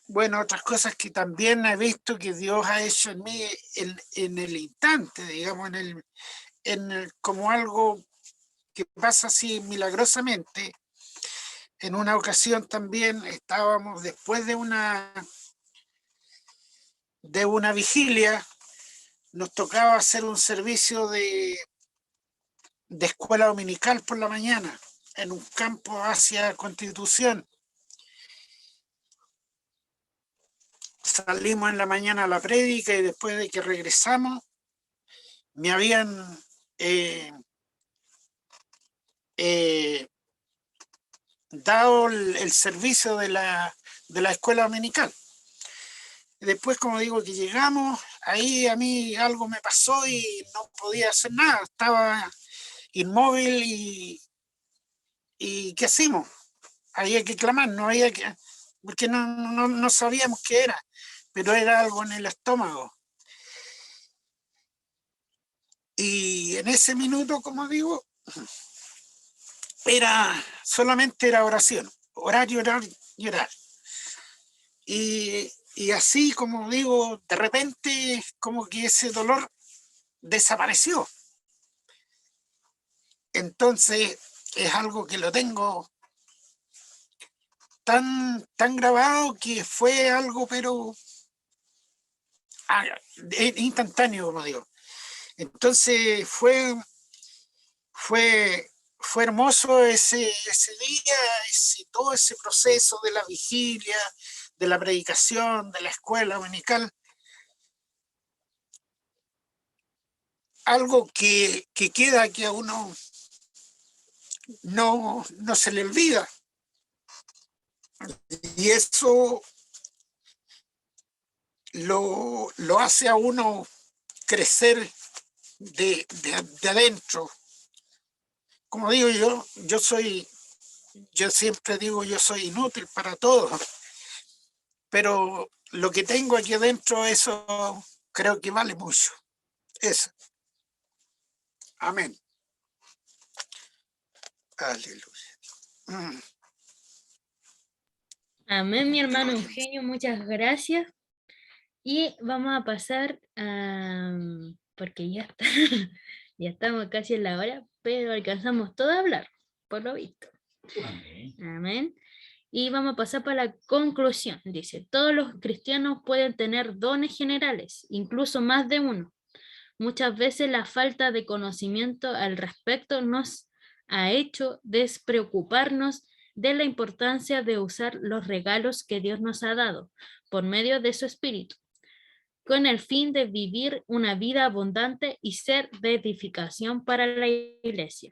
S3: Bueno, otras cosas que también he visto que Dios ha hecho en mí en el instante, digamos, como algo que pasa así milagrosamente. En una ocasión también estábamos después de una vigilia, nos tocaba hacer un servicio de escuela dominical por la mañana en un campo hacia Constitución. Salimos en la mañana a la prédica, y después de que regresamos me habían dado el servicio de la escuela dominical. Después, como digo, que llegamos, ahí a mí algo me pasó y no podía hacer nada, estaba inmóvil, y ¿qué hacemos? Había que clamar, porque no sabíamos qué era, pero era algo en el estómago. Y en ese minuto, como digo, solamente era oración, orar y orar y orar. Y así, como digo, de repente como que ese dolor desapareció. Entonces es algo que lo tengo tan grabado que fue algo, pero instantáneo, como digo. Entonces fue hermoso ese día, todo ese proceso de la vigilia, de la predicación, de la escuela dominical. Algo que queda, que a uno no se le olvida. Y eso lo hace a uno crecer de adentro. Como digo, yo siempre digo, yo soy inútil para todo, pero lo que tengo aquí adentro, eso creo que vale mucho. Eso. Amén. Aleluya.
S1: Amén, mi hermano Eugenio, muchas gracias. Y vamos a pasar a, porque ya está, ya estamos casi en la hora, pero alcanzamos todo a hablar, por lo visto.
S4: Amén.
S1: Amén. Y vamos a pasar para la conclusión. Dice, todos los cristianos pueden tener dones generales, incluso más de uno. Muchas veces la falta de conocimiento al respecto nos ha hecho despreocuparnos de la importancia de usar los regalos que Dios nos ha dado por medio de su Espíritu, con el fin de vivir una vida abundante y ser de edificación para la iglesia.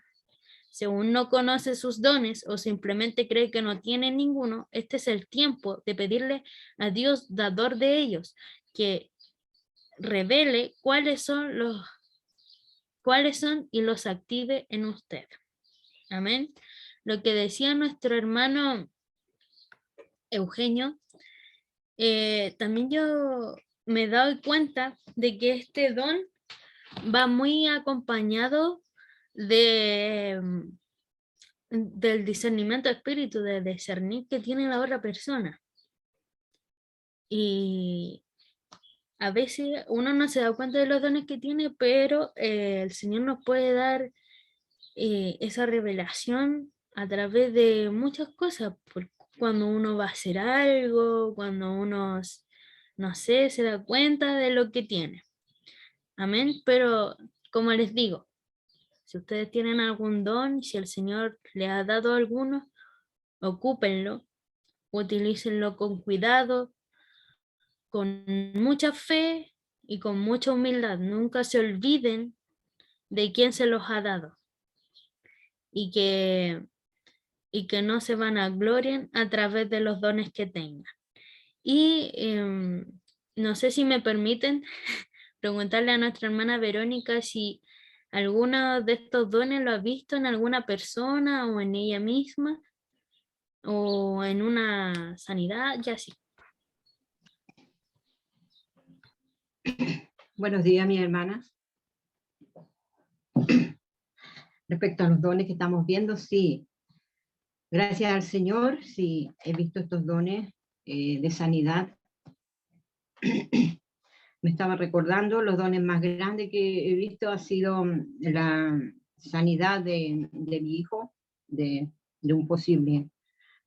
S1: Si aún no conoce sus dones o simplemente cree que no tiene ninguno, este es el tiempo de pedirle a Dios, dador de ellos, que revele cuáles son y los active en usted. Amén. Lo que decía nuestro hermano Eugenio, también yo me doy cuenta de que este don va muy acompañado del discernimiento de espíritu, de discernir que tiene la otra persona. Y a veces uno no se da cuenta de los dones que tiene, pero el Señor nos puede dar esa revelación a través de muchas cosas, cuando uno va a hacer algo, cuando uno, no sé, se da cuenta de lo que tiene. Amén. Pero como les digo, si ustedes tienen algún don, si el Señor les ha dado alguno, ocúpenlo, utilícenlo con cuidado, con mucha fe y con mucha humildad. Nunca se olviden de quién se los ha dado y que no se vanaglorien a través de los dones que tengan. Y no sé si me permiten preguntarle a nuestra hermana Verónica si alguno de estos dones lo ha visto en alguna persona o en ella misma o en una sanidad, ya sí.
S6: Buenos días, mis hermanas. Respecto a los dones que estamos viendo, sí, gracias al Señor, sí, he visto estos dones de sanidad. Me estaba recordando, los dones más grandes que he visto ha sido la sanidad de mi hijo, de un posible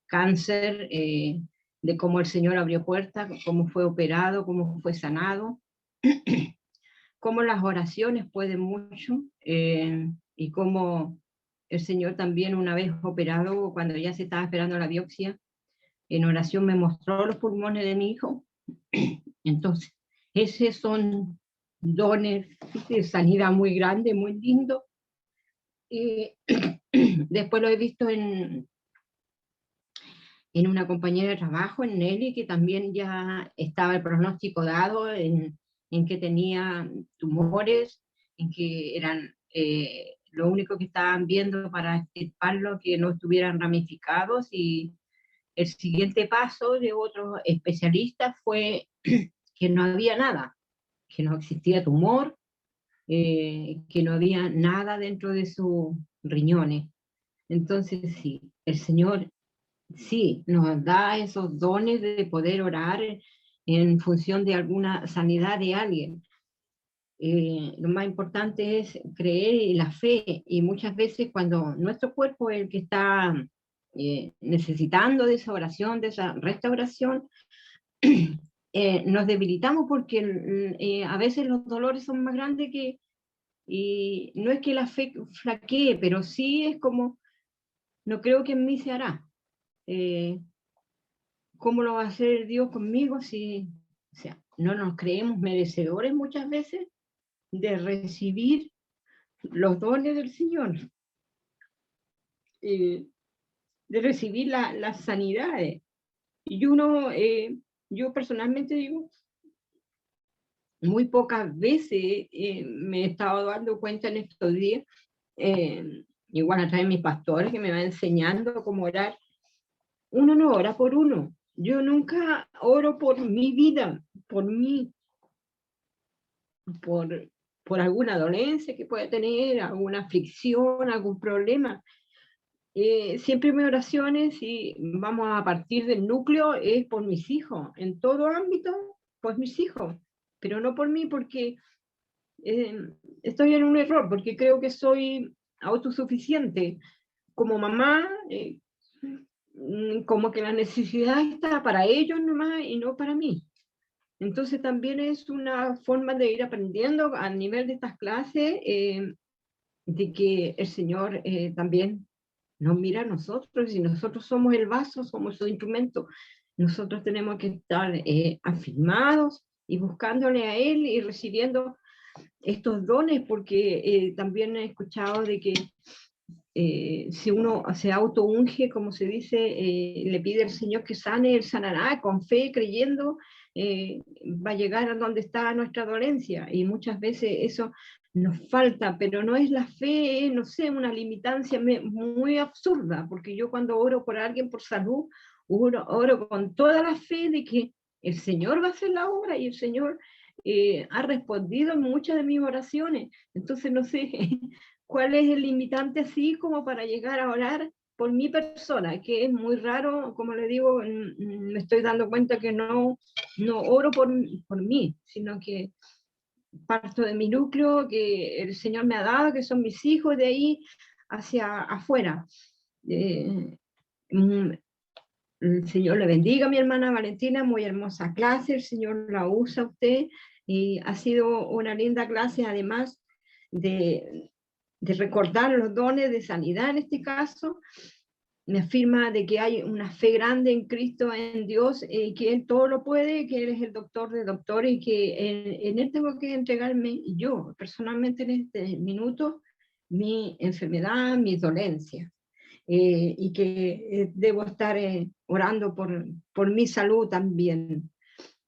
S6: cáncer, de cómo el Señor abrió puertas, cómo fue operado, cómo fue sanado, cómo las oraciones pueden mucho, y cómo el Señor también, una vez operado, cuando ya se estaba esperando la biopsia, en oración me mostró los pulmones de mi hijo. Entonces, esos son dones de sanidad muy grandes, muy lindos. Después lo he visto en una compañera de trabajo, en Nelly, que también ya estaba el pronóstico dado, en que tenía tumores, en que eran lo único que estaban viendo para extirparlo, que no estuvieran ramificados, y el siguiente paso de otros especialistas fue que no había nada, que no existía tumor, que no había nada dentro de sus riñones. Entonces sí, el Señor sí nos da esos dones de poder orar en función de alguna sanidad de alguien. Lo más importante es creer en la fe, y muchas veces cuando nuestro cuerpo es el que está necesitando de esa oración, de esa restauración, nos debilitamos porque a veces los dolores son más grandes que, y no es que la fe flaquee, pero sí es como, no creo que en mí se hará. ¿Cómo lo va a hacer Dios conmigo si, o sea, no nos creemos merecedores muchas veces de recibir los dones del Señor, de recibir las sanidades? Y uno, yo personalmente digo, muy pocas veces me he estado dando cuenta en estos días, igual a través de mis pastores que me van enseñando cómo orar. Uno no ora por uno. Yo nunca oro por mi vida, por mí, por alguna dolencia que pueda tener, alguna aflicción, algún problema. Siempre mis oraciones, y vamos a partir del núcleo, es por mis hijos, en todo ámbito, por mis hijos, pero no por mí, porque estoy en un error, porque creo que soy autosuficiente. Como mamá, como que la necesidad está para ellos nomás y no para mí. Entonces también es una forma de ir aprendiendo a nivel de estas clases, de que el Señor también nos mira a nosotros, y nosotros somos el vaso, somos su instrumento. Nosotros tenemos que estar afirmados y buscándole a Él y recibiendo estos dones, porque también he escuchado de que si uno se autounge, como se dice, le pide al Señor que sane, Él sanará, con fe, creyendo, va a llegar a donde está nuestra dolencia. Y muchas veces eso nos falta, pero no es la fe, no sé, una limitancia muy absurda, porque yo cuando oro por alguien por salud, oro con toda la fe de que el Señor va a hacer la obra, y el Señor ha respondido en muchas de mis oraciones. Entonces no sé cuál es el limitante así como para llegar a orar por mi persona, que es muy raro, como le digo, me estoy dando cuenta que no oro por mí, sino que parto de mi núcleo que el Señor me ha dado, que son mis hijos, de ahí hacia afuera. El Señor le bendiga a mi hermana Valentina, muy hermosa clase, el Señor la usa a usted, y ha sido una linda clase, además de recordar los dones de sanidad en este caso. Me afirma de que hay una fe grande en Cristo, en Dios, que Él todo lo puede, que Él es el doctor de doctores, y que en Él tengo que entregarme yo, personalmente, en este minuto, mi enfermedad, mi dolencia, y que debo estar orando por mi salud también.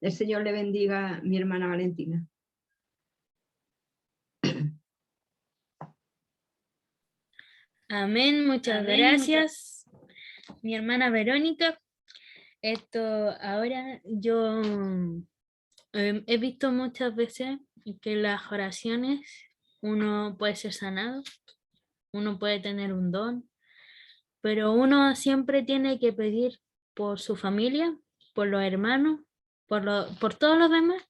S6: El Señor le bendiga, mi hermana Valentina.
S1: Amén, muchas gracias, mi hermana Verónica. Ahora yo he visto muchas veces que en las oraciones uno puede ser sanado, uno puede tener un don, pero uno siempre tiene que pedir por su familia, por los hermanos, por todos los demás.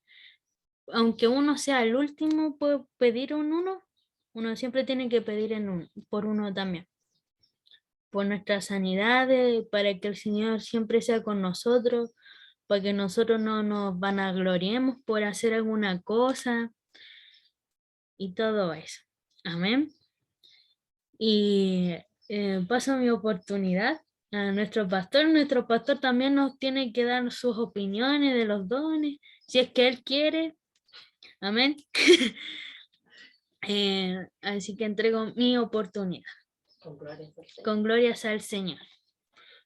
S1: Aunque uno sea el último, puede pedir uno siempre tiene que pedir por uno también, por nuestras sanidades, para que el Señor siempre sea con nosotros, para que nosotros no nos vanagloriemos por hacer alguna cosa y todo eso. Amén. Y paso mi oportunidad a nuestro pastor. Nuestro pastor también nos tiene que dar sus opiniones de los dones, si es que él quiere. Amén. Así que entrego mi oportunidad. Con glorias al Señor.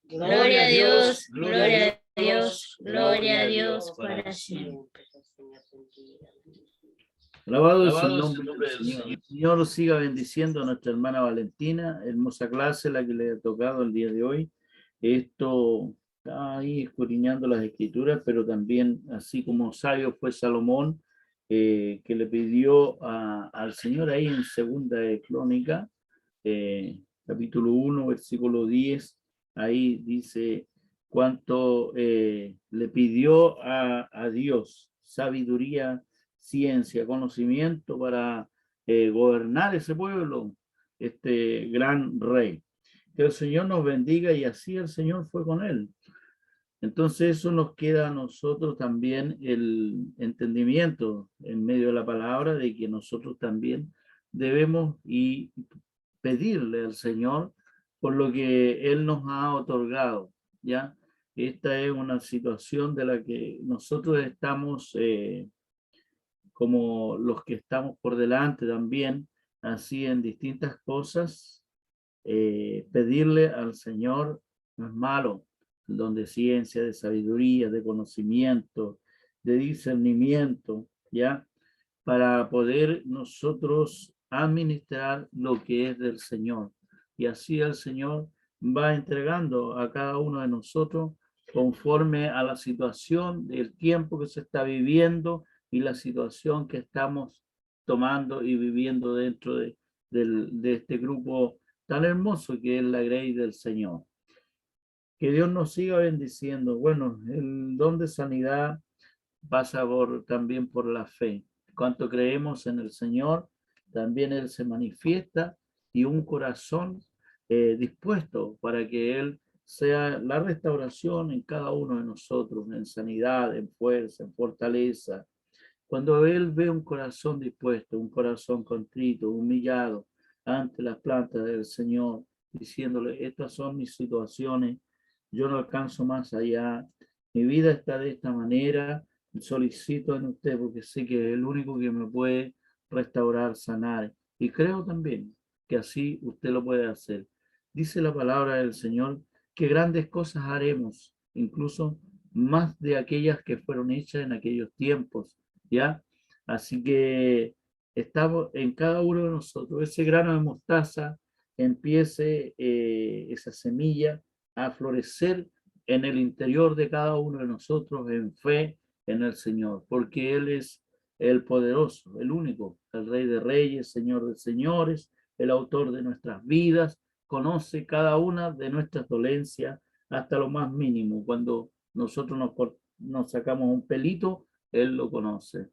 S1: Gloria a Dios, gloria a Dios, gloria a Dios para siempre.
S4: Alabado es el nombre del Señor. El Señor siga bendiciendo a nuestra hermana Valentina. Hermosa clase la que le ha tocado el día de hoy. Esto está ahí escudriñando las escrituras, pero también, así como sabio fue Salomón, que le pidió al Señor ahí en Segunda de Crónica, capítulo 1, versículo 10, ahí dice cuánto le pidió a Dios sabiduría, ciencia, conocimiento para gobernar ese pueblo, este gran rey. Que el Señor nos bendiga, y así el Señor fue con él. Entonces eso nos queda a nosotros también el entendimiento en medio de la palabra de que nosotros también debemos y pedirle al Señor por lo que Él nos ha otorgado, ¿ya? Esta es una situación de la que nosotros estamos, como los que estamos por delante también, así en distintas cosas, pedirle al Señor no es malo, don de ciencia, de sabiduría, de conocimiento, de discernimiento, ¿ya? Para poder nosotros administrar lo que es del Señor. Y así el Señor va entregando a cada uno de nosotros conforme a la situación del tiempo que se está viviendo y la situación que estamos tomando y viviendo dentro de este grupo tan hermoso que es la grey del Señor. Que Dios nos siga bendiciendo. Bueno, el don de sanidad pasa también por la fe. Cuanto creemos en el Señor, también Él se manifiesta, y un corazón dispuesto para que Él sea la restauración en cada uno de nosotros, en sanidad, en fuerza, en fortaleza. Cuando Él ve un corazón dispuesto, un corazón contrito, humillado ante las plantas del Señor, diciéndole: estas son mis situaciones, yo no alcanzo más allá, mi vida está de esta manera, solicito en usted porque sé que es el único que me puede restaurar, sanar, y creo también que así usted lo puede hacer. Dice la palabra del Señor que grandes cosas haremos, incluso más de aquellas que fueron hechas en aquellos tiempos, ¿ya? Así que estamos en cada uno de nosotros, ese grano de mostaza, empiece esa semilla a florecer en el interior de cada uno de nosotros en fe en el Señor, porque Él es el poderoso, el único, el Rey de Reyes, Señor de Señores, el autor de nuestras vidas, conoce cada una de nuestras dolencias hasta lo más mínimo. Cuando nosotros nos sacamos un pelito, Él lo conoce.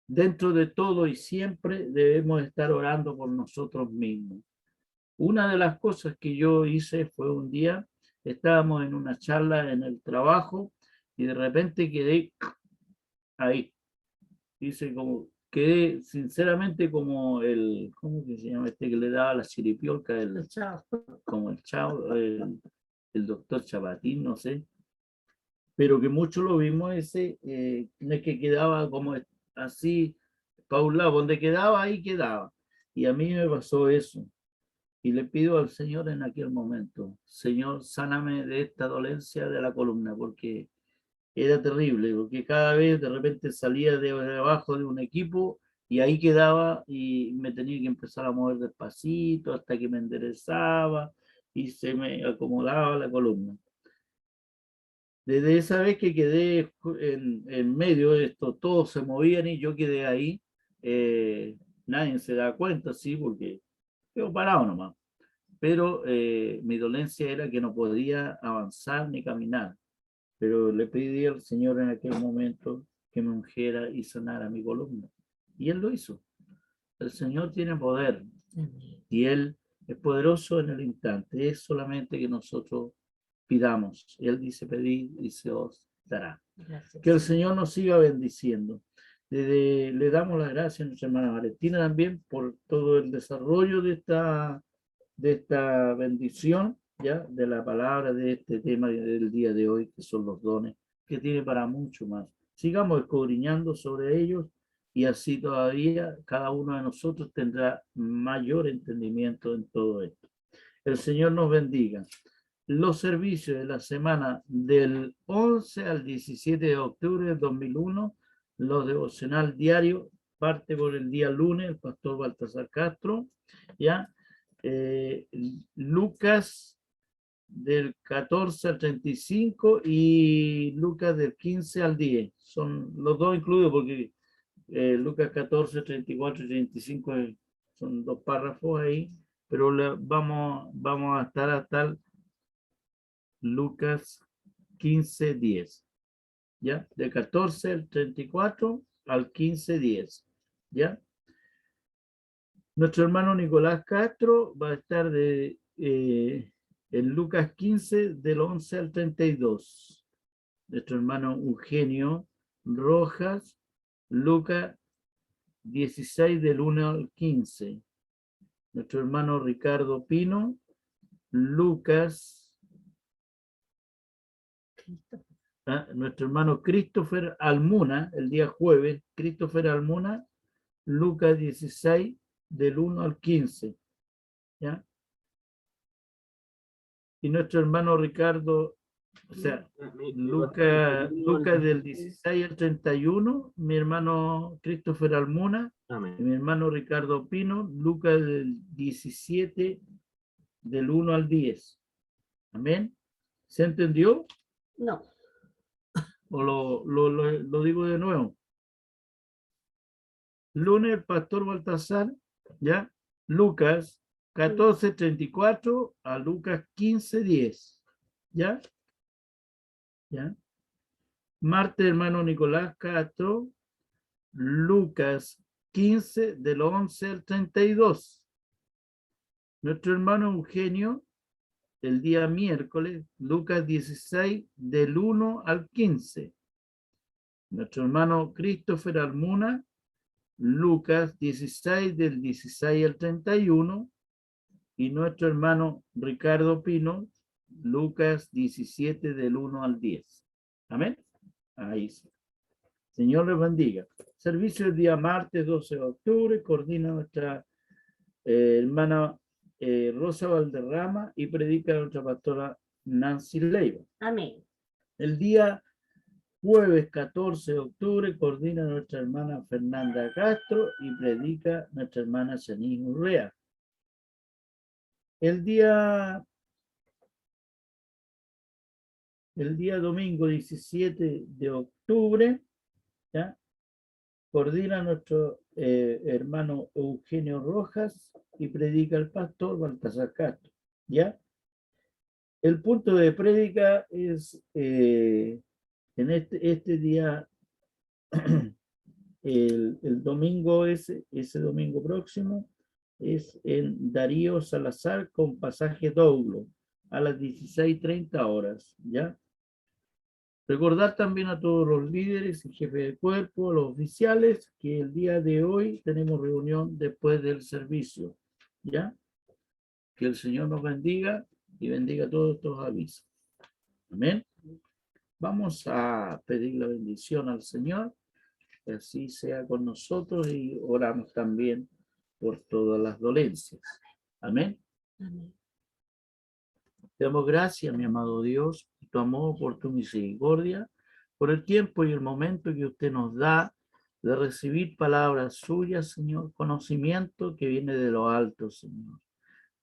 S4: Dentro de todo y siempre debemos estar orando por nosotros mismos. Una de las cosas que yo hice fue un día, estábamos en una charla en el trabajo y de repente quedé ahí. Hice como, quedé sinceramente como el, ¿cómo que se llama este que le daba la chiripiorca? El Chao. Como el Chao, el doctor Chapatín, no sé. Pero que muchos lo vimos ese, que quedaba como así, para un lado, donde quedaba, ahí quedaba. Y a mí me pasó eso. Y le pido al Señor en aquel momento: Señor, sáname de esta dolencia de la columna, porque era terrible, porque cada vez de repente salía de debajo de un equipo y ahí quedaba, y me tenía que empezar a mover despacito hasta que me enderezaba y se me acomodaba la columna. Desde esa vez que quedé en medio de esto, todos se movían y yo quedé ahí, nadie se da cuenta, sí, porque quedo parado nomás. Pero mi dolencia era que no podía avanzar ni caminar. Pero le pedí al Señor en aquel momento que me ungiera y sanara mi columna. Y Él lo hizo. El Señor tiene poder y Él es poderoso en el instante. Es solamente que nosotros pidamos. Él dice: pedid y se os dará. Gracias. Que el Señor nos siga bendiciendo. Le damos las gracias a nuestra hermana Valentina también por todo el desarrollo de esta bendición, ya, de la palabra, de este tema del día de hoy, que son los dones, que tiene para mucho más. Sigamos escudriñando sobre ellos y así todavía cada uno de nosotros tendrá mayor entendimiento en todo esto. El Señor nos bendiga. Los servicios de la semana del 11 al 17 de octubre del 2001, los devocional diario, parte por el día lunes, el pastor Baltasar Castro, ya. Lucas del 14 al 35 y Lucas del 15 al 10. Son los dos incluidos porque Lucas 14, 34 y 35 son dos párrafos ahí, pero vamos a estar hasta el Lucas 15, 10. ¿Ya? De 14 al 34 al 15, 10. ¿Ya? Nuestro hermano Nicolás Castro va a estar en Lucas 15 del 11 al 32. Nuestro hermano Eugenio Rojas, Lucas 16 del 1 al 15. Nuestro hermano Ricardo Pino, Lucas. Nuestro hermano Christopher Almuna, el día jueves, Christopher Almuna, Lucas 16 del 1 al 15. ¿Ya? Y nuestro hermano Ricardo, o sea, Lucas del 16 al 31, mi hermano Christopher Almuna,
S5: Amén.
S4: y mi hermano Ricardo Pino, Lucas del 17 del 1 al 10. Amén. ¿Se entendió?
S2: No.
S4: ¿O lo digo de nuevo? Lunes, el pastor Baltasar, ¿ya? Lucas 14:34 a Lucas 15:10, ¿ya? ¿Ya? Martes, hermano Nicolás Castro, Lucas 15 del 11 al 32. Nuestro hermano Eugenio, el día miércoles, Lucas 16 del 1 al 15. Nuestro hermano Christopher Almuna, Lucas 16 del 16 al 31. Y nuestro hermano Ricardo Pino, Lucas 17 del 1 al 10. Amén. Ahí sí. Señor les bendiga. Servicio el día martes 12 de octubre, coordina nuestra hermana Rosa Valderrama y predica nuestra pastora Nancy Leiva.
S2: Amén.
S4: El día jueves 14 de octubre, coordina nuestra hermana Fernanda Castro y predica nuestra hermana Janine Urrea. El día domingo 17 de octubre, ¿ya? Coordina nuestro hermano Eugenio Rojas y predica el pastor Baltasar Castro, ¿ya? El punto de prédica es en este día, el domingo ese domingo próximo, es en Darío Salazar con pasaje Doulo a las 16:30 horas, ¿ya? Recordar también a todos los líderes y jefes de cuerpo, los oficiales, que el día de hoy tenemos reunión después del servicio, ¿ya? Que el Señor nos bendiga y bendiga todos estos avisos. Amén. Vamos a pedir la bendición al Señor, que así sea con nosotros y oramos también por todas las dolencias. Amén.
S2: Amén.
S4: Te damos gracias, mi amado Dios, por tu amor, por tu misericordia, por el tiempo y el momento que usted nos da de recibir palabras suyas, Señor, conocimiento que viene de lo alto, Señor.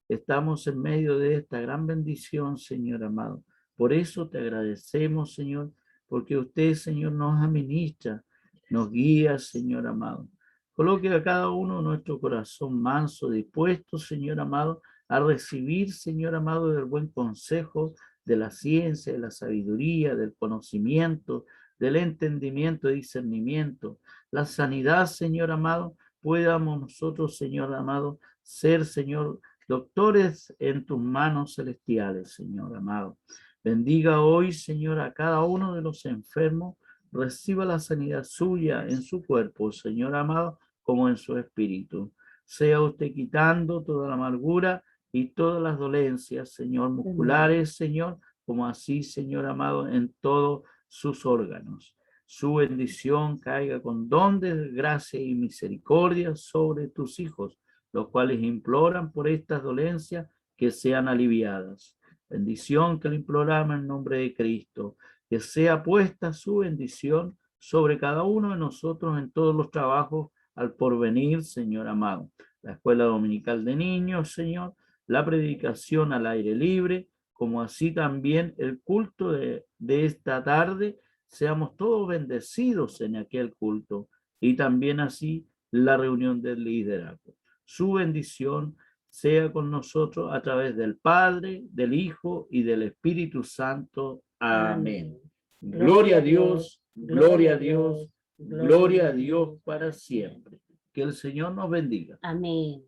S4: Estamos en medio de esta gran bendición, Señor amado. Por eso te agradecemos, Señor, porque usted, Señor, nos administra, nos guía, Señor amado. Coloque a cada uno nuestro corazón manso, dispuesto, Señor amado, a recibir, Señor amado, del buen consejo, de la ciencia, de la sabiduría, del conocimiento, del entendimiento y discernimiento. La sanidad, Señor amado, podamos nosotros, Señor amado, ser, Señor, doctores en tus manos celestiales, Señor amado. Bendiga hoy, Señor, a cada uno de los enfermos. Reciba la sanidad suya en su cuerpo, Señor amado, como en su espíritu. Sea usted quitando toda la amargura y todas las dolencias, Señor, musculares, Señor, como así, Señor amado, en todos sus órganos. Su bendición caiga con don de gracia y misericordia sobre tus hijos, los cuales imploran por estas dolencias que sean aliviadas. Bendición que le imploramos en nombre de Cristo, que sea puesta su bendición sobre cada uno de nosotros en todos los trabajos al porvenir, Señor amado. La escuela dominical de niños, Señor, la predicación al aire libre, como así también el culto de esta tarde, seamos todos bendecidos en aquel culto, y también así la reunión del liderazgo. Su bendición sea con nosotros a través del Padre, del Hijo y del Espíritu Santo. Amén. Gloria a Dios, gloria a Dios, gloria a Dios para siempre. Que el Señor nos bendiga.
S2: Amén.